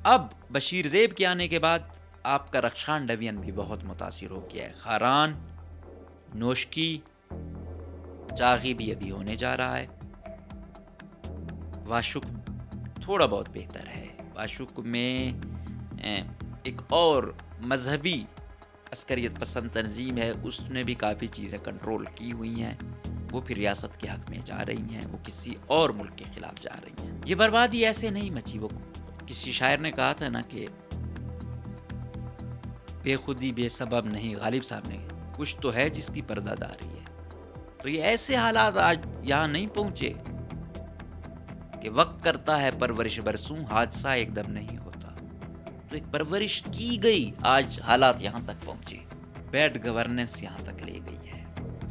اب بشیر زیب کے آنے کے بعد آپ کا رخشان ڈوین بھی بہت متاثر ہو گیا ہے. خاران، نوشکی، چاغی بھی ابھی ہونے جا رہا ہے. واشک تھوڑا بہت بہتر ہے. واشک میں ایک اور مذہبی عسکریت پسند تنظیم ہے، اس نے بھی کافی چیزیں کنٹرول کی ہوئی ہیں. وہ پھر ریاست کے حق میں جا رہی ہیں، وہ کسی اور ملک کے خلاف جا رہی ہیں. یہ بربادی ایسے نہیں مچی. وہ کسی شاعر نے کہا تھا نا کہ بے خودی بے سبب نہیں. غالب صاحب نے کچھ تو ہے جس کی پردہ داری ہے. تو یہ ایسے حالات آج یہاں نہیں پہنچے کہ وقت کرتا ہے پرورش برسوں، حادثہ ایک دم نہیں ہوتا. تو ایک پرورش کی گئی، آج حالات یہاں تک پہنچے. بیڈ گورننس یہاں تک لے گئی ہے.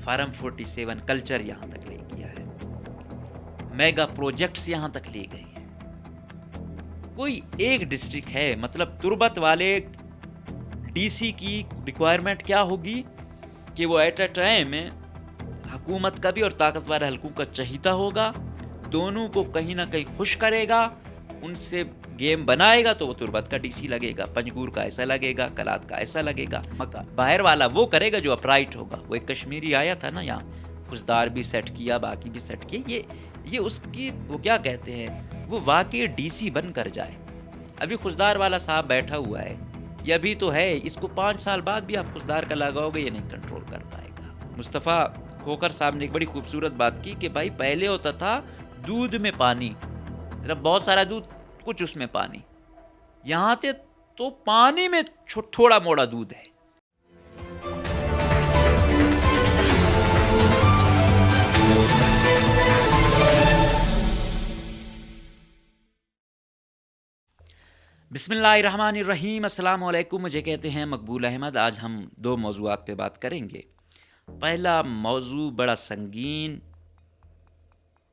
فارم 47 کلچر یہاں تک لے گیا ہے. میگا پروجیکٹس یہاں تک لے گئے ہیں. کوئی ایک ڈسٹرکٹ ہے، مطلب تربت والے ڈی سی کی ریکوائرمنٹ کیا ہوگی کہ وہ ایٹ اے ٹائم حکومت کا بھی اور طاقتور حلقوں کا چہیتا ہوگا، دونوں کو کہیں نہ کہیں خوش کرے گا، ان سے گیم بنائے گا. تو وہ تربت کا ڈی سی لگے گا، پنجگور کا ایسا لگے گا، کلات کا ایسا لگے گا. باہر والا وہ کرے گا جو اپرائٹ ہوگا. وہ ایک کشمیری آیا تھا نا یہاں، خزدار بھی سیٹ کیا، باقی بھی سیٹ کیے. یہ اس کی وہ کیا کہتے ہیں، وہ واقعی ڈی سی بن کر جائے. ابھی خزدار والا صاحب بیٹھا ہوا ہے، یہ ابھی تو ہے، اس کو 5 سال بعد بھی آپ خزدار کا لگاؤ گے، یہ نہیں کنٹرول کر پائے گا. مصطفیٰ کھوکر صاحب نے ایک بڑی خوبصورت بات کی کہ بھائی پہلے ہوتا تھا دودھ میں پانی، صرف بہت سارا دودھ، کچھ اس میں پانی. یہاں تے تو پانی میں تھوڑا موڑا دودھ ہے. بسم اللہ الرحمن الرحیم. السلام علیکم. مجھے کہتے ہیں مقبول احمد. آج ہم 2 موضوعات پہ بات کریں گے. پہلا موضوع بڑا سنگین،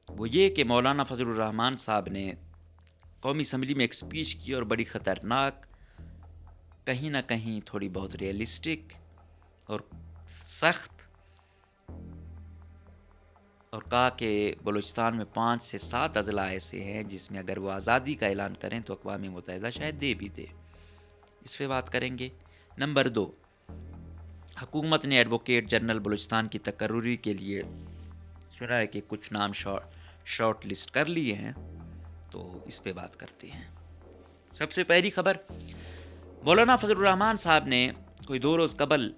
وہ یہ کہ مولانا فضل الرحمان صاحب نے قومی اسمبلی میں ایک سپیچ کی اور بڑی خطرناک، کہیں نہ کہیں تھوڑی بہت ریئلسٹک اور سخت، اور کہا کہ بلوچستان میں 5 سے 7 اضلاع ایسے ہیں جس میں اگر وہ آزادی کا اعلان کریں تو اقوام متحدہ شاید دے بھی دے. اس پہ بات کریں گے. نمبر 2، حکومت نے ایڈوکیٹ جنرل بلوچستان کی تقرری کے لیے سنا ہے کہ کچھ نام شارٹ لسٹ کر لیے ہیں، تو اس پہ بات کرتے ہیں. سب سے پہلی خبر، مولانا فضل الرحمان صاحب نے کوئی 2 روز قبل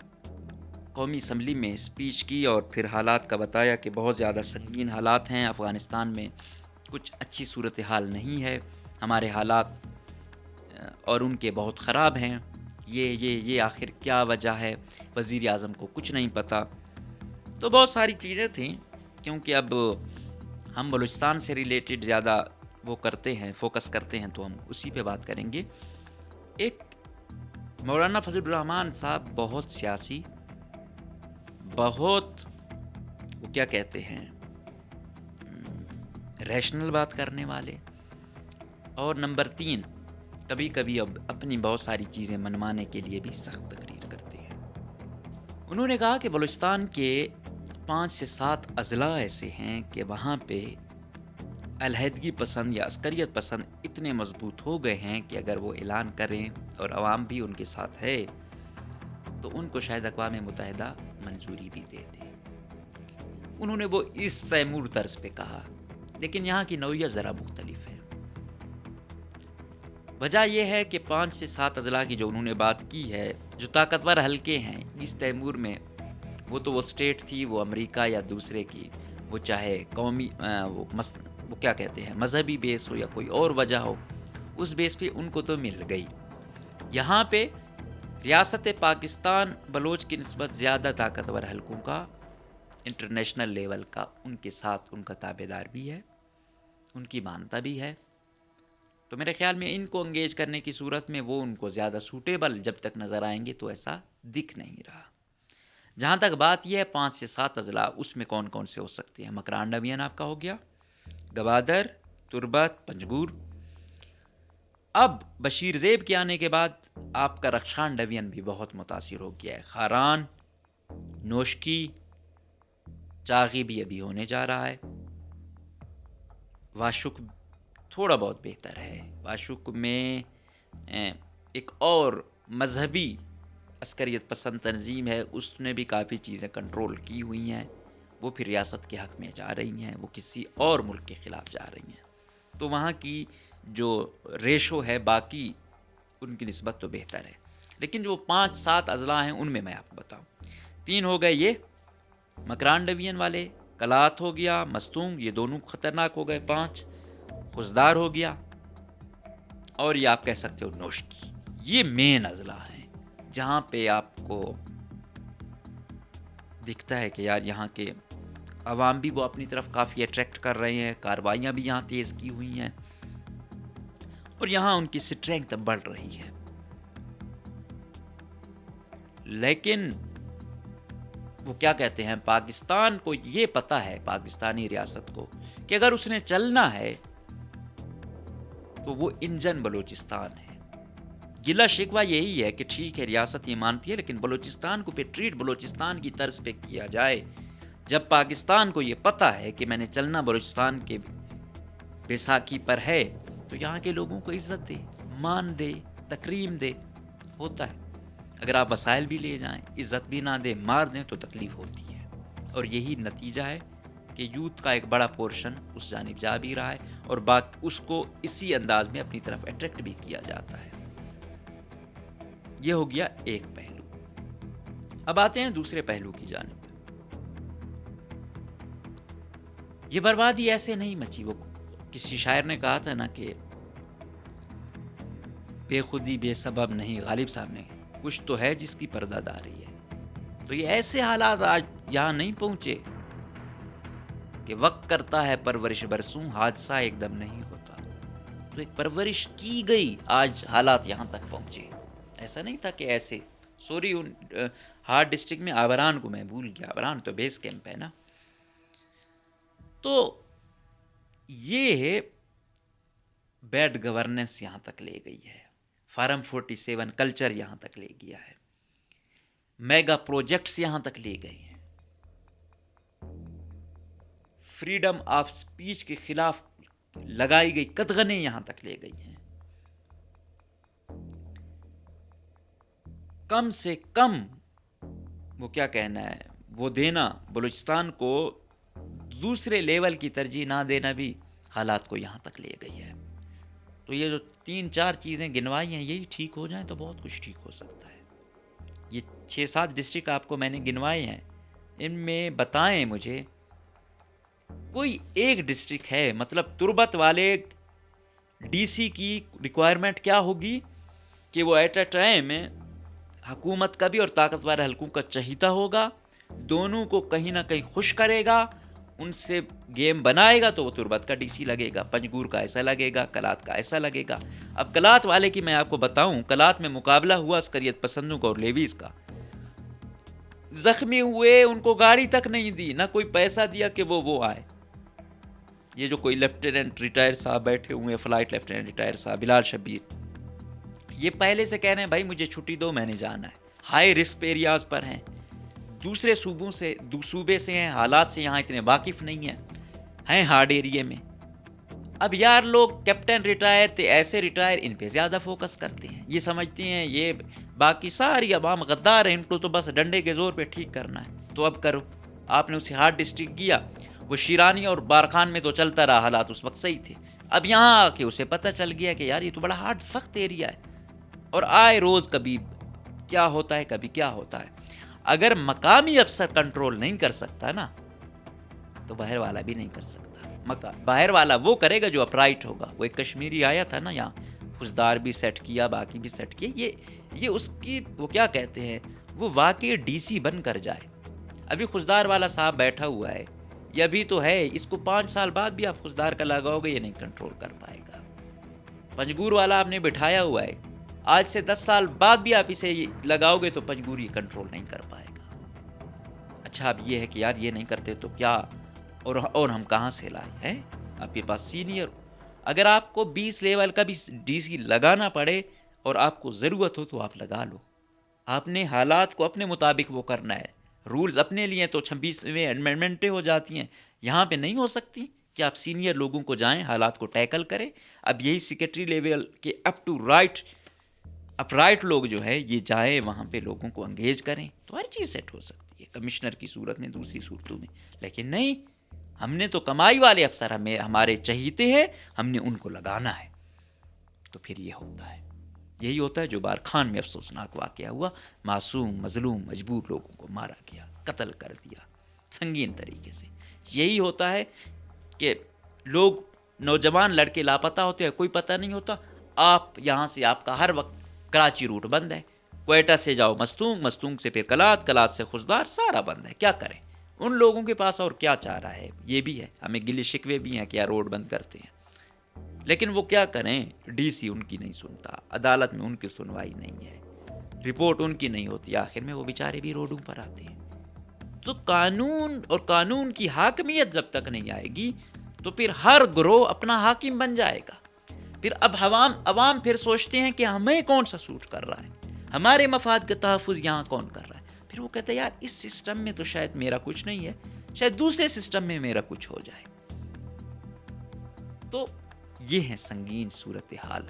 قومی اسمبلی میں سپیچ کی اور پھر حالات کا بتایا کہ بہت زیادہ سنگین حالات ہیں افغانستان میں، کچھ اچھی صورتحال نہیں ہے، ہمارے حالات اور ان کے بہت خراب ہیں. یہ آخر کیا وجہ ہے، وزیر اعظم کو کچھ نہیں پتہ. تو بہت ساری چیزیں تھیں، کیونکہ اب ہم بلوچستان سے ریلیٹڈ زیادہ وہ کرتے ہیں، فوکس کرتے ہیں، تو ہم اسی پہ بات کریں گے. ایک مولانا فضل الرحمان صاحب بہت سیاسی، بہت وہ کیا کہتے ہیں ریشنل بات کرنے والے، اور نمبر 3 کبھی کبھی اب اپنی بہت ساری چیزیں منوانے کے لیے بھی سخت تقریر کرتے ہیں. انہوں نے کہا کہ بلوچستان کے 5 سے 7 اضلاع ایسے ہیں کہ وہاں پہ علیحدگی پسند یا عسکریت پسند اتنے مضبوط ہو گئے ہیں کہ اگر وہ اعلان کریں اور عوام بھی ان کے ساتھ ہے تو ان کو شاید اقوام متحدہ منظوری بھی دے دے. انہوں نے وہ اس تیمور طرز پہ کہا، لیکن یہاں کی نوعیت ذرا مختلف ہے. وجہ یہ ہے کہ 5 سے 7 اضلاع کی جو انہوں نے بات کی ہے، جو طاقتور حلقے ہیں اس تیمور میں، وہ سٹیٹ تھی، وہ امریکہ یا دوسرے کی، وہ چاہے قومی وہ کیا کہتے ہیں مذہبی بیس ہو یا کوئی اور وجہ ہو، اس بیس پہ ان کو تو مل گئی. یہاں پہ ریاست پاکستان بلوچ کی نسبت زیادہ طاقتور حلقوں کا، انٹرنیشنل لیول کا ان کے ساتھ ان کا تابع دار بھی ہے، ان کی مانتا بھی ہے. تو میرے خیال میں ان کو انگیج کرنے کی صورت میں وہ ان کو زیادہ سوٹیبل جب تک نظر آئیں گے تو ایسا دکھ نہیں رہا. جہاں تک بات یہ ہے 5 سے 7 اضلاع، اس میں کون کون سے ہو سکتے ہیں؟ مکران ڈوین آپ کا ہو گیا، گوادر، تربت، پنجگور. اب بشیر زیب کے آنے کے بعد آپ کا رخشان ڈوین بھی بہت متاثر ہو گیا ہے. خاران، نوشکی، چاغی بھی ابھی ہونے جا رہا ہے. واشک تھوڑا بہت بہتر ہے. واشک میں ایک اور مذہبی عسکریت پسند تنظیم ہے، اس نے بھی کافی چیزیں کنٹرول کی ہوئی ہیں، وہ پھر ریاست کے حق میں جا رہی ہیں، وہ کسی اور ملک کے خلاف جا رہی ہیں، تو وہاں کی جو ریشو ہے باقی ان کی نسبت تو بہتر ہے. لیکن جو 5-7 اضلاع ہیں ان میں آپ کو بتاؤں، 3 ہو گئے یہ مکران ڈویژن والے، کلات ہو گیا، مستونگ، یہ دونوں خطرناک ہو گئے 5، خزدار ہو گیا، اور یہ آپ کہہ سکتے ہو نوشکی. یہ مین اضلاع ہیں جہاں پہ آپ کو دکھتا ہے کہ یار یہاں کے عوام بھی وہ اپنی طرف کافی اٹریکٹ کر رہے ہیں، کارروائیاں بھی یہاں تیز کی ہوئی ہیں، اور یہاں ان کی سٹرینگتھ بڑھ رہی ہے. لیکن وہ کیا کہتے ہیں، پاکستان کو یہ پتا ہے، پاکستانی ریاست کو، کہ اگر اس نے چلنا ہے تو وہ انجن بلوچستان ہے. گلہ شکوہ یہی ہے کہ ٹھیک ہے ریاست یہ مانتی ہے، لیکن بلوچستان کو پھر ٹریٹ بلوچستان کی طرز پہ کیا جائے. جب پاکستان کو یہ پتا ہے کہ میں نے چلنا بلوچستان کے بیساکھی پر ہے، تو یہاں کے لوگوں کو عزت دے، مان دے، تکریم دے. ہوتا ہے اگر آپ وسائل بھی لے جائیں، عزت بھی نہ دیں، مار دیں تو تکلیف ہوتی ہے. اور یہی نتیجہ ہے کہ یوتھ کا ایک بڑا پورشن اس جانب جا بھی رہا ہے، اور اس کو اسی انداز میں اپنی طرف اٹریکٹ بھی کیا جاتا ہے. یہ ہو گیا ایک پہلو. اب آتے ہیں دوسرے پہلو کی جانب. یہ بربادی ایسے نہیں مچی. وہ کسی شاعر نے کہا تھا نا کہ بے خودی بے سبب نہیں، غالب صاحب نے، کچھ تو ہے جس کی پردہ داری ہے. تو یہ ایسے حالات آج یہاں نہیں پہنچے کہ وقت کرتا ہے پرورش برسوں، حادثہ ایک دم نہیں ہوتا. تو ایک پرورش کی گئی، آج حالات یہاں تک پہنچے. ایسا نہیں تھا کہ ایسے سوری ہارڈ ڈسٹرکٹ میں آبران کو میں بھول گیا، آبران تو بیس کیمپ ہے نا. تو یہ بیڈ گورننس یہاں تک لے گئی ہے، فارم 47 کلچر یہاں تک لے گیا ہے، میگا پروجیکٹس یہاں تک لے گئے ہیں، فریڈم آف سپیچ کے خلاف لگائی گئی قدغنیں یہاں تک لے گئی ہیں. کم سے کم وہ کیا کہنا ہے، وہ دینا بلوچستان کو دوسرے لیول کی ترجیح نہ دینا بھی حالات کو یہاں تک لے گئی ہے. تو یہ جو 3-4 چیزیں گنوائی ہیں یہی ٹھیک ہو جائیں تو بہت کچھ ٹھیک ہو سکتا ہے. یہ 6-7 ڈسٹرکٹ آپ کو میں نے گنوائے ہیں، ان میں بتائیں مجھے کوئی ایک ڈسٹرکٹ ہے، مطلب تربت والے ڈی سی کی ریکوائرمنٹ کیا ہوگی کہ وہ ایٹ اے ٹائم حکومت کا بھی اور طاقتور حلقوں کا چہیتا ہوگا، دونوں کو کہیں نہ کہیں خوش کرے گا، ان سے گیم بنائے گا، تو وہ تربت کا ڈی سی لگے گا، پنجگور کا ایسا لگے گا، کلات کا ایسا لگے گا. اب کلات والے کی میں آپ کو بتاؤں، کلات میں مقابلہ ہوا عسکریت پسندوں کا اور لیویز کا. زخمی ہوئے، ان کو گاڑی تک نہیں دی، نہ کوئی پیسہ دیا کہ وہ آئے. یہ جو کوئی لیفٹیننٹ ریٹائر صاحب بیٹھے ہوئے، فلائٹ لیفٹیننٹ ریٹائر صاحب بلال شبیر، یہ پہلے سے کہہ رہے ہیں بھائی مجھے چھٹی دو، میں نے جانا ہے. ہائی رسک ایریاز پر ہیں، دوسرے صوبے سے ہیں، حالات سے یہاں اتنے واقف نہیں ہیں ہارڈ ایریے میں. اب یار لوگ کیپٹن ریٹائر تھے، ایسے ریٹائر، ان پہ زیادہ فوکس کرتے ہیں. یہ سمجھتے ہیں یہ باقی ساری عوام غدار ہیں، ان کو تو بس ڈنڈے کے زور پہ ٹھیک کرنا ہے. تو اب کرو. آپ نے اسے ہارڈ ڈسٹرکٹ کیا، وہ شیرانی اور بارخان میں تو چلتا رہا، حالات اس وقت صحیح تھے. اب یہاں آ کے اسے پتہ چل گیا کہ یار یہ تو بڑا ہارڈ سخت ایریا ہے، اور آئے روز کبھی کیا ہوتا ہے، کبھی کیا ہوتا ہے. اگر مقامی افسر کنٹرول نہیں کر سکتا نا، تو باہر والا بھی نہیں کر سکتا. باہر والا وہ کرے گا جو اپرائٹ ہوگا. وہ ایک کشمیری آیا تھا نا یہاں، خزدار بھی سیٹ کیا، باقی بھی سیٹ کیا. یہ اس کی وہ کیا کہتے ہیں، وہ واقعی ڈی سی بن کر جائے. ابھی خزدار والا صاحب بیٹھا ہوا ہے، یہ ابھی تو ہے، اس کو 5 سال بعد بھی آپ خزدار کا لگاؤ گے، یہ نہیں کنٹرول کر پائے گا. پنجگور والا آپ نے بٹھایا ہوا ہے، آج سے 10 سال بعد بھی آپ اسے لگاؤ گے تو پنجگوری کنٹرول نہیں کر پائے گا. اچھا اب یہ ہے کہ یار یہ نہیں کرتے تو کیا، اور ہم کہاں سے لائیں ہیں؟ آپ کے پاس سینئر، اگر آپ کو 20 لیول کا بھی ڈی سی لگانا پڑے اور آپ کو ضرورت ہو تو آپ لگا لو. آپ نے حالات کو اپنے مطابق وہ کرنا ہے. رولز اپنے لیے تو 26ویں امینڈمنٹیں ہو جاتی ہیں، یہاں پہ نہیں ہو سکتی کہ آپ سینئر لوگوں کو جائیں، حالات کو ٹیکل کریں. اب یہی سیکرٹری لیول کے اپ ٹو رائٹ اپرائٹ لوگ جو ہے یہ جائیں وہاں پہ لوگوں کو انگیج کریں تو ہر چیز سیٹ ہو سکتی ہے، کمشنر کی صورت میں، دوسری صورتوں میں. لیکن نہیں، ہم نے تو کمائی والے افسر ہمیں ہمارے چہیتے ہیں، ہم نے ان کو لگانا ہے. تو پھر یہ ہوتا ہے، یہی ہوتا ہے جو بارکھان میں افسوسناک واقعہ ہوا. معصوم مظلوم مجبور لوگوں کو مارا گیا، قتل کر دیا سنگین طریقے سے. یہی ہوتا ہے کہ لوگ نوجوان لڑکے لاپتہ ہوتے ہیں، کوئی پتہ نہیں ہوتا. آپ یہاں سے آپ کا ہر وقت کراچی روٹ بند ہے، کوئٹہ سے جاؤ مستونگ، مستونگ سے پھر کلات، کلات سے خضدار، سارا بند ہے. کیا کریں؟ ان لوگوں کے پاس اور کیا چاہ رہا ہے؟ یہ بھی ہے، ہمیں گلے شکوے بھی ہیں کہ یار روڈ بند کرتے ہیں، لیکن وہ کیا کریں؟ ڈی سی ان کی نہیں سنتا، عدالت میں ان کی سنوائی نہیں ہے، رپورٹ ان کی نہیں ہوتی، آخر میں وہ بیچارے بھی روڈوں پر آتے ہیں. تو قانون اور قانون کی حاکمیت جب تک نہیں آئے گی تو پھر ہر گروہ اپنا حاکم بن جائے گا. پھر اب عوام پھر سوچتے ہیں کہ ہمیں کون سا سوٹ کر رہا ہے، ہمارے مفاد کا تحفظ یہاں کون کر رہا ہے. پھر وہ کہتے ہیں یار اس سسٹم میں تو شاید میرا کچھ نہیں ہے، شاید دوسرے سسٹم میں میرا کچھ ہو جائے. تو یہ ہے سنگین صورتحال،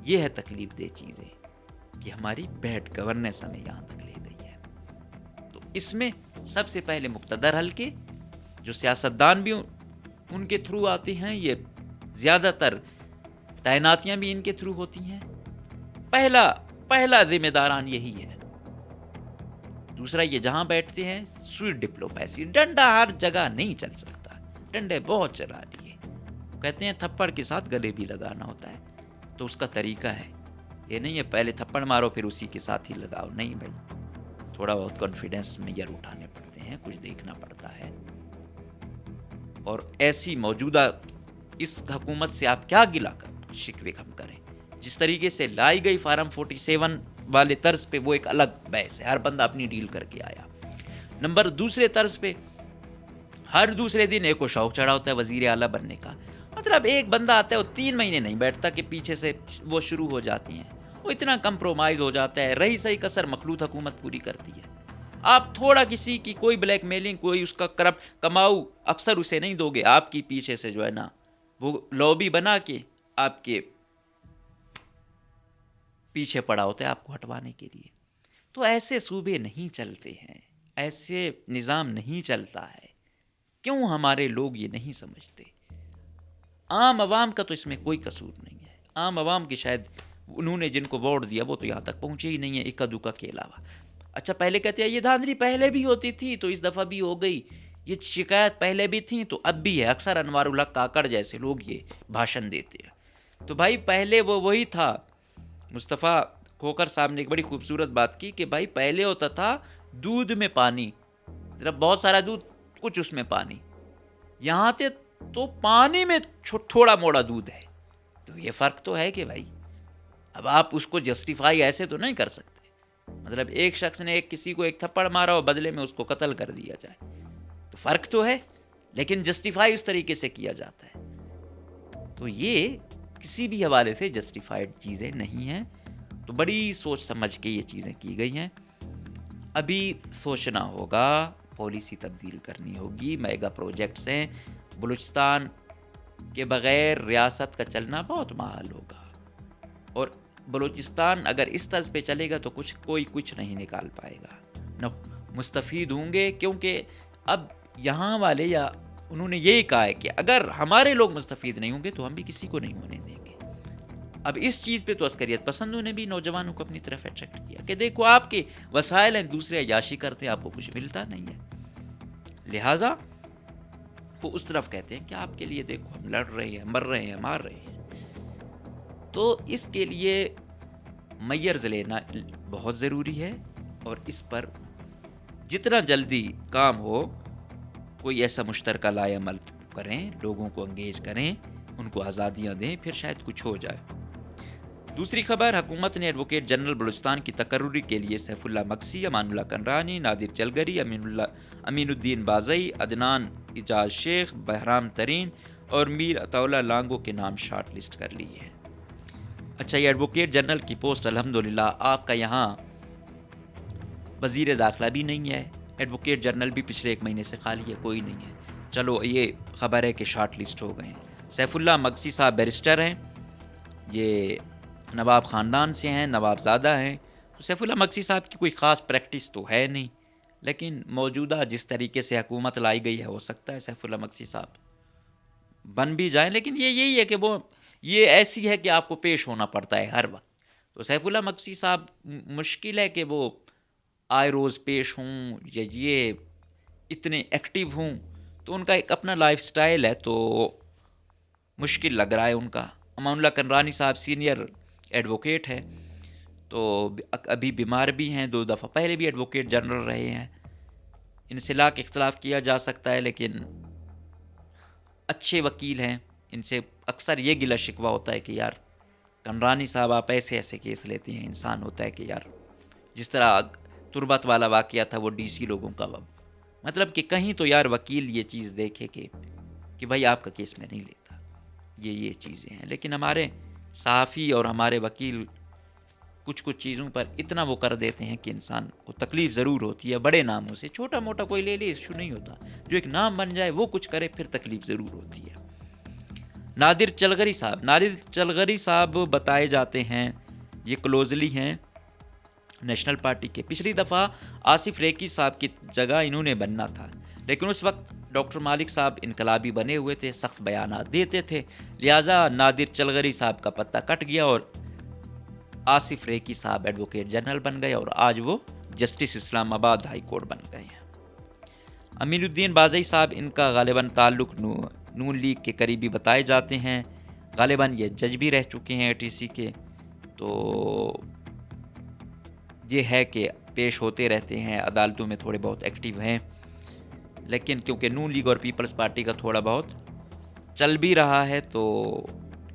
یہ ہے تکلیف دہ چیزیں کہ ہماری بیڈ گورننس ہمیں یہاں تک لے گئی ہے. تو اس میں سب سے پہلے مقتدر حلقے جو سیاستدان بھی ان کے تھرو آتے ہیں، یہ زیادہ تر تعیناتیاں بھی ان کے تھرو ہوتی ہیں. پہلا ذمہ داران یہی ہے. دوسرا یہ جہاں بیٹھتے ہیں سوئٹ ڈپلومیسی، ڈنڈا ہر جگہ نہیں چل سکتا، ڈنڈے بہت چلا لیے. کہتے ہیں تھپڑ کے ساتھ گلے بھی لگانا ہوتا ہے، تو اس کا طریقہ ہے، یہ نہیں ہے پہلے تھپڑ مارو پھر اسی کے ساتھ ہی لگاؤ. نہیں بھائی، تھوڑا بہت کانفیڈنس میئر اٹھانے پڑتے ہیں، کچھ دیکھنا پڑتا ہے. اور ایسی موجودہ اس حکومت سے آپ کیا گلا کر شکوے کم کریں؟ جس طریقے سے لائی گئی فارم 47 والے طرز پہ، وہ ایک الگ بحث ہے، ہر بندہ اپنی ڈیل کر کے آیا. نمبر دوسرے طرز پہ ہر دوسرے دن ایک کو شوق چڑھا ہوتا ہے وزیر اعلیٰ بننے کا. مطلب ایک بندہ آتا ہے وہ 3 مہینے نہیں بیٹھتا کہ پیچھے سے وہ شروع ہو جاتی ہیں، وہ اتنا کمپرومائز ہو جاتا ہے، رہی صحیح کسر مخلوط حکومت پوری کرتی ہے. آپ تھوڑا کسی کی کوئی بلیک میلنگ، کوئی اس کا کرپٹ کماؤ افسر اسے نہیں دو گے، آپ کی پیچھے سے جو ہے نا وہ لابی بنا کے آپ کے پیچھے پڑا ہوتا ہے آپ کو ہٹوانے کے لیے. تو ایسے صوبے نہیں چلتے ہیں، ایسے نظام نہیں چلتا ہے. کیوں ہمارے لوگ یہ نہیں سمجھتے؟ عام عوام کا تو اس میں کوئی قصور نہیں ہے. عام عوام کی شاید انہوں نے جن کو ووٹ دیا وہ تو یہاں تک پہنچے ہی نہیں ہے، اکا دکا کے علاوہ. اچھا پہلے کہتے ہیں یہ دھاندلی پہلے بھی ہوتی تھی تو اس دفعہ بھی ہو گئی، یہ شکایت پہلے بھی تھی تو اب بھی ہے. اکثر انوار الحق کاکڑ جیسے لوگ یہ بھاشن دیتے ہیں. تو بھائی پہلے وہ وہی تھا. مصطفیٰ کھوکر صاحب نے ایک بڑی خوبصورت بات کی کہ بھائی پہلے ہوتا تھا دودھ میں پانی، مطلب بہت سارا دودھ کچھ اس میں پانی، یہاں تے تو پانی میں تھوڑا موڑا دودھ ہے. تو یہ فرق تو ہے کہ بھائی اب آپ اس کو جسٹیفائی ایسے تو نہیں کر سکتے. مطلب ایک شخص نے کسی کو ایک تھپڑ مارا اور بدلے میں اس کو قتل کر دیا جائے، تو فرق تو ہے، لیکن جسٹیفائی اس طریقے سے کیا جاتا ہے. تو یہ کسی بھی حوالے سے جسٹیفائڈ چیزیں نہیں ہیں. تو بڑی سوچ سمجھ کے یہ چیزیں کی گئی ہیں. ابھی سوچنا ہوگا، پالیسی تبدیل کرنی ہوگی. میگا پروجیکٹس ہیں، بلوچستان کے بغیر ریاست کا چلنا بہت محال ہوگا، اور بلوچستان اگر اس طرز پہ چلے گا تو کوئی کچھ نہیں نکال پائے گا، نہ مستفید ہوں گے. کیونکہ اب یہاں والے یا انہوں نے یہی کہا ہے کہ اگر ہمارے لوگ مستفید نہیں ہوں گے تو ہم بھی کسی کو نہیں ہونے دیں گے. اب اس چیز پہ تو عسکریت پسندوں نے بھی نوجوانوں کو اپنی طرف اٹریکٹ کیا کہ دیکھو آپ کے وسائل ہیں، دوسرے عیاشی کرتے ہیں، آپ کو کچھ ملتا نہیں ہے، لہٰذا وہ اس طرف کہتے ہیں کہ آپ کے لیے دیکھو ہم لڑ رہے ہیں، مر رہے ہیں، مار رہے ہیں. تو اس کے لیے میئرز لینا بہت ضروری ہے، اور اس پر جتنا جلدی کام ہو کوئی ایسا مشترکہ لائے عمل کریں، لوگوں کو انگیج کریں، ان کو آزادیاں دیں، پھر شاید کچھ ہو جائے. دوسری خبر، حکومت نے ایڈوکیٹ جنرل بلوچستان کی تقرری کے لیے سیف اللہ مکسی، امان اللہ کنرانی، نادر چلگری، امین الدین بازئی، عدنان اجاز شیخ، بہرام ترین اور میر عطاءاللہ لانگو کے نام شارٹ لسٹ کر لیے ہیں. اچھا، یہ ایڈوکیٹ جنرل کی پوسٹ الحمدللہ آپ کا یہاں وزیر داخلہ بھی نہیں ہے، ایڈوکیٹ جنرل بھی پچھلے 1 مہینے سے خالی ہے، کوئی نہیں ہے. چلو یہ خبر ہے کہ شارٹ لسٹ ہو گئے ہیں. سیف اللہ مکسی صاحب بیرسٹر ہیں، یہ نواب خاندان سے ہیں، نواب زادہ ہیں، تو سیف اللہ مقصی صاحب کی کوئی خاص پریکٹس تو ہے نہیں، لیکن موجودہ جس طریقے سے حکومت لائی گئی ہے ہو سکتا ہے سیف اللہ مقصی صاحب بن بھی جائیں، لیکن یہ یہی ہے کہ وہ یہ ایسی ہے کہ آپ کو پیش ہونا پڑتا ہے ہر وقت. تو سیف اللہ مقصی صاحب مشکل ہے کہ وہ آئے روز پیش ہوں یا یہ اتنے ایکٹیو ہوں، تو ان کا ایک اپنا لائف سٹائل ہے، تو مشکل لگ رہا ہے ان کا. امان اللہ کنرانی صاحب سینئر ایڈوکیٹ ہیں، تو ابھی بیمار بھی ہیں، 2 دفعہ پہلے بھی ایڈوکیٹ جنرل رہے ہیں. ان سے لاکھ اختلاف کیا جا سکتا ہے، لیکن اچھے وکیل ہیں. ان سے اکثر یہ گلہ شکوہ ہوتا ہے کہ یار کنرانی صاحب آپ ایسے ایسے کیس لیتے ہیں. انسان ہوتا ہے کہ یار جس طرح تربت والا واقعہ تھا وہ ڈی سی لوگوں کا، مطلب کہ کہیں تو یار وکیل یہ چیز دیکھے کہ بھائی آپ کا کیس میں نہیں لیتا. یہ چیزیں ہیں، لیکن ہمارے صحافی اور ہمارے وکیل کچھ چیزوں پر اتنا وہ کر دیتے ہیں کہ انسان کو تکلیف ضرور ہوتی ہے. بڑے ناموں سے چھوٹا موٹا کوئی لے ایشو نہیں ہوتا، جو ایک نام بن جائے وہ کچھ کرے پھر تکلیف ضرور ہوتی ہے. نادر چلغری صاحب بتائے جاتے ہیں یہ کلوزلی ہیں نیشنل پارٹی کے. پچھلی دفعہ آصف ریکی صاحب کی جگہ انہوں نے بننا تھا، لیکن اس وقت ڈاکٹر مالک صاحب انقلابی بنے ہوئے تھے، سخت بیانات دیتے تھے، لہٰذا نادر چلغری صاحب کا پتہ کٹ گیا اور آصف ریکی صاحب ایڈوکیٹ جنرل بن گئے، اور آج وہ جسٹس اسلام آباد ہائی کورٹ بن گئے ہیں. امین الدین بازئی صاحب، ان کا غالباً تعلق نون لیگ کے قریبی بتائے جاتے ہیں. غالباً یہ جج بھی رہ چکے ہیں ATC کے، تو یہ ہے کہ پیش ہوتے رہتے ہیں عدالتوں میں، تھوڑے بہت ایکٹیو ہیں. لیکن کیونکہ نون لیگ اور پیپلز پارٹی کا تھوڑا بہت چل بھی رہا ہے، تو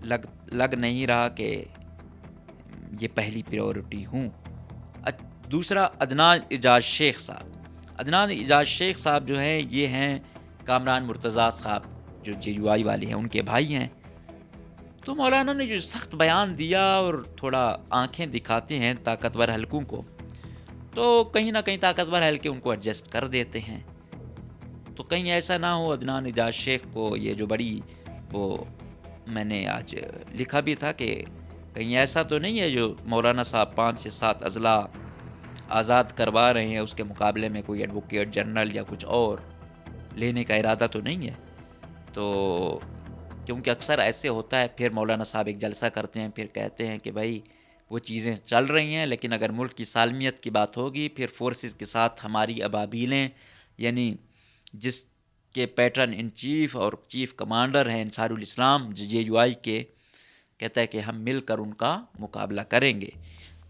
لگ نہیں رہا کہ یہ پہلی پریورٹی ہوں. دوسرا عدنان اعجاز شیخ صاحب جو ہیں یہ ہیں کامران مرتضیٰ صاحب جو JUI والے ہیں، ان کے بھائی ہیں. تو مولانا نے جو سخت بیان دیا اور تھوڑا آنکھیں دکھاتے ہیں طاقتور حلقوں کو، تو کہیں نہ کہیں طاقتور حلقے ان کو ایڈجسٹ کر دیتے ہیں. تو کہیں ایسا نہ ہو عدنان اعجاز شیخ کو یہ جو بڑی وہ میں نے آج لکھا بھی تھا کہ کہیں ایسا تو نہیں ہے جو مولانا صاحب 5 سے 7 اضلاع آزاد کروا رہے ہیں، اس کے مقابلے میں کوئی ایڈوکیٹ جنرل یا کچھ اور لینے کا ارادہ تو نہیں ہے. تو کیونکہ اکثر ایسے ہوتا ہے، پھر مولانا صاحب ایک جلسہ کرتے ہیں، پھر کہتے ہیں کہ بھائی وہ چیزیں چل رہی ہیں، لیکن اگر ملک کی سالمیت کی بات ہوگی، پھر فورسز کے ساتھ ہماری ابابیلیں، یعنی جس کے پیٹرن ان چیف اور چیف کمانڈر ہیں انصار الاسلام JUI کے، کہتا ہے کہ ہم مل کر ان کا مقابلہ کریں گے.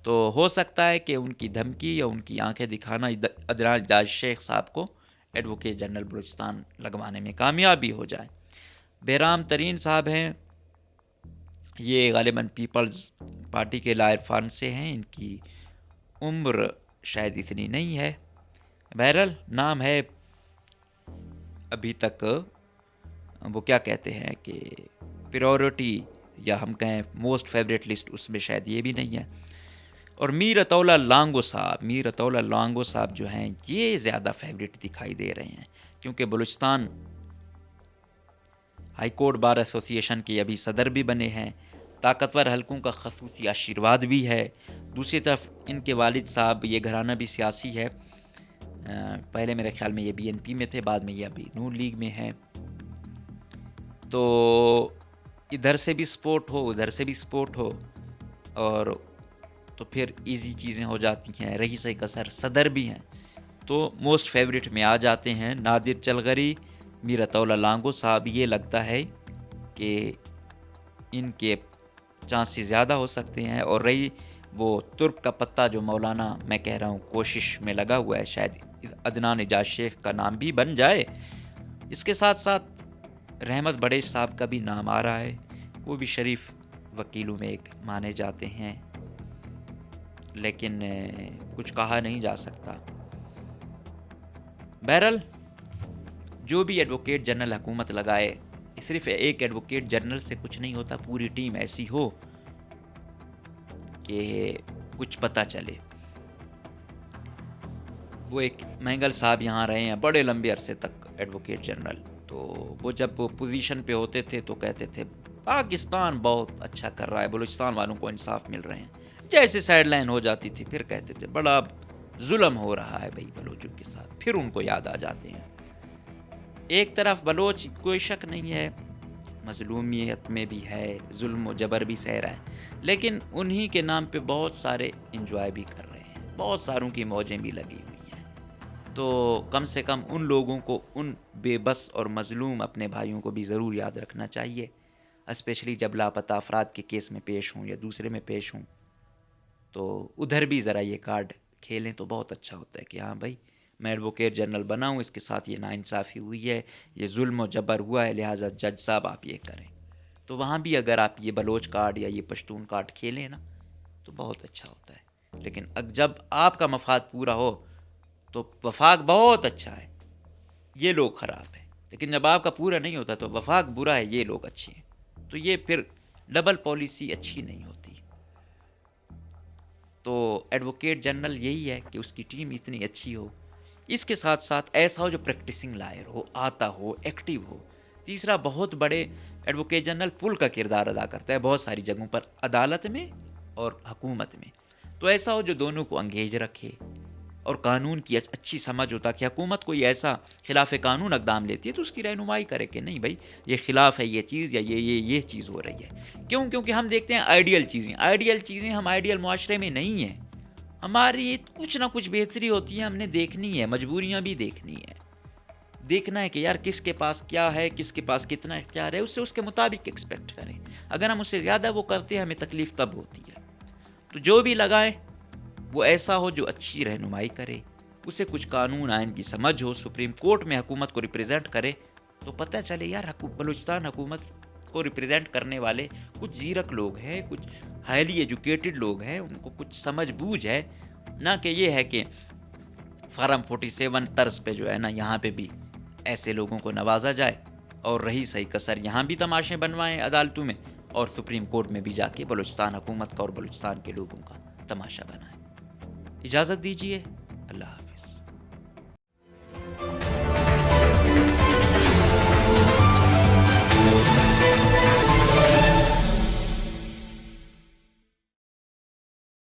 تو ہو سکتا ہے کہ ان کی دھمکی یا ان کی آنکھیں دکھانا عدنان اعجاز شیخ صاحب کو ایڈوکیٹ جنرل بلوچستان لگوانے میں کامیابی ہو جائے. بہرام ترین صاحب ہیں، یہ غالباً پیپلز پارٹی کے لا عرفان سے ہیں، ان کی عمر شاید اتنی نہیں ہے. بہرحال نام ہے ابھی تک وہ کیا کہتے ہیں کہ پریورٹی یا ہم کہیں موسٹ فیوریٹ لسٹ، اس میں شاید یہ بھی نہیں ہے. اور میر عطا اللہ لانگو صاحب جو ہیں یہ زیادہ فیوریٹ دکھائی دے رہے ہیں، کیونکہ بلوچستان ہائی کورٹ بار ایسوسی ایشن کے ابھی صدر بھی بنے ہیں، طاقتور حلقوں کا خصوصی آشیرواد بھی ہے. دوسری طرف ان کے والد صاحب، یہ گھرانہ بھی سیاسی ہے، پہلے میرے خیال میں یہ BNP میں تھے، بعد میں یہ ابھی نون لیگ میں ہیں. تو ادھر سے بھی سپورٹ ہو ادھر سے بھی سپورٹ ہو، اور تو پھر ایزی چیزیں ہو جاتی ہیں. رئیس قصر صدر بھی ہیں، تو موسٹ فیوریٹ میں آ جاتے ہیں نادر چلغری، میر عطا اللہ لانگو صاحب. یہ لگتا ہے کہ ان کے چانسز زیادہ ہو سکتے ہیں. اور رہی وہ ترک کا پتہ جو مولانا میں کہہ رہا ہوں کوشش میں لگا ہوا ہے، شاید عدنان اعجاز شیخ کا نام بھی بن جائے. اس کے ساتھ ساتھ رحمت بڑیش صاحب کا بھی نام آ رہا ہے، وہ بھی شریف وکیلوں میں ایک مانے جاتے ہیں، لیکن کچھ کہا نہیں جا سکتا. بہرحال جو بھی ایڈوکیٹ جنرل حکومت لگائے، صرف ایک ایڈوکیٹ جنرل سے کچھ نہیں ہوتا، پوری ٹیم ایسی ہو کہ کچھ پتہ چلے. وہ ایک مہنگل صاحب یہاں رہے ہیں بڑے لمبے عرصے تک ایڈوکیٹ جنرل، تو وہ جب پوزیشن پہ ہوتے تھے تو کہتے تھے پاکستان بہت اچھا کر رہا ہے، بلوچستان والوں کو انصاف مل رہے ہیں. جیسے سائڈ لائن ہو جاتی تھی پھر کہتے تھے بڑا ظلم ہو رہا ہے بھائی بلوچوں کے ساتھ، پھر ان کو یاد آ جاتے ہیں. ایک طرف بلوچ کوئی شک نہیں ہے مظلومیت میں بھی ہے، ظلم و جبر بھی سہ رہا ہے، لیکن انہی کے نام پہ بہت سارے انجوائے بھی کر رہے ہیں، بہت ساروں کی موجیں بھی لگی ہوئی ہیں. تو کم سے کم ان لوگوں کو، ان بے بس اور مظلوم اپنے بھائیوں کو بھی ضرور یاد رکھنا چاہیے، اسپیشلی جب لاپتہ افراد کے کیس میں پیش ہوں یا دوسرے میں پیش ہوں، تو ادھر بھی ذرا یہ کارڈ کھیلیں تو بہت اچھا ہوتا ہے کہ ہاں بھائی میں ایڈوکیٹ جنرل بنا ہوں، اس کے ساتھ یہ ناانصافی ہوئی ہے، یہ ظلم و جبر ہوا ہے، لہٰذا جج صاحب آپ یہ کریں. تو وہاں بھی اگر آپ یہ بلوچ کارڈ یا یہ پشتون کارڈ کھیلیں نا تو بہت اچھا ہوتا ہے. لیکن جب آپ کا مفاد پورا ہو تو وفاق بہت اچھا ہے، یہ لوگ خراب ہیں، لیکن جب آپ کا پورا نہیں ہوتا تو وفاق برا ہے، یہ لوگ اچھے ہیں. تو یہ پھر ڈبل پالیسی اچھی نہیں ہوتی. تو ایڈوکیٹ جنرل یہی ہے کہ اس کی ٹیم اتنی اچھی ہو، اس کے ساتھ ساتھ ایسا ہو جو پریکٹسنگ لائر ہو، آتا ہو، ایکٹیو ہو. تیسرا، بہت بڑے ایڈوکیٹ جنرل پل کا کردار ادا کرتا ہے بہت ساری جگہوں پر، عدالت میں اور حکومت میں. تو ایسا ہو جو دونوں کو انگیج رکھے اور قانون کی اچھی سمجھ ہوتا کہ حکومت کوئی ایسا خلاف قانون اقدام لیتی ہے تو اس کی رہنمائی کرے کہ نہیں بھائی یہ خلاف ہے یہ چیز، یا یہ چیز ہو رہی ہے. کیونکہ ہم دیکھتے ہیں آئیڈیل چیزیں ہم آئیڈیل معاشرے میں نہیں ہیں. ہماری کچھ نہ کچھ بہتری ہوتی ہے، ہم نے دیکھنی ہے، مجبوریاں بھی دیکھنی ہے، دیکھنا ہے کہ یار کس کے پاس کیا ہے، کس کے پاس کتنا اختیار ہے، اس کے مطابق ایکسپیکٹ کریں. اگر ہم اس سے زیادہ وہ کرتے ہیں ہمیں تکلیف تب ہوتی ہے. تو جو بھی لگائیں وہ ایسا ہو جو اچھی رہنمائی کرے، اسے کچھ قانون آئین کی سمجھ ہو، سپریم کورٹ میں حکومت کو ریپریزنٹ کرے تو پتہ چلے یار بلوچستان حکومت کو ریپریزنٹ کرنے والے کچھ زیرک لوگ ہیں، کچھ ہائیلی ایجوکیٹڈ لوگ ہیں، ان کو کچھ سمجھ بوجھ ہے، نہ کہ یہ ہے کہ فارم 47 طرز پہ جو ہے نا یہاں پہ بھی ایسے لوگوں کو نوازا جائے اور رہی صحیح کسر یہاں بھی تماشے بنوائیں عدالتوں میں اور سپریم کورٹ میں بھی جا کے بلوچستان حکومت کا اور بلوچستان کے لوگوں کا تماشا بنائیں. اجازت دیجیے، اللہ حافظ.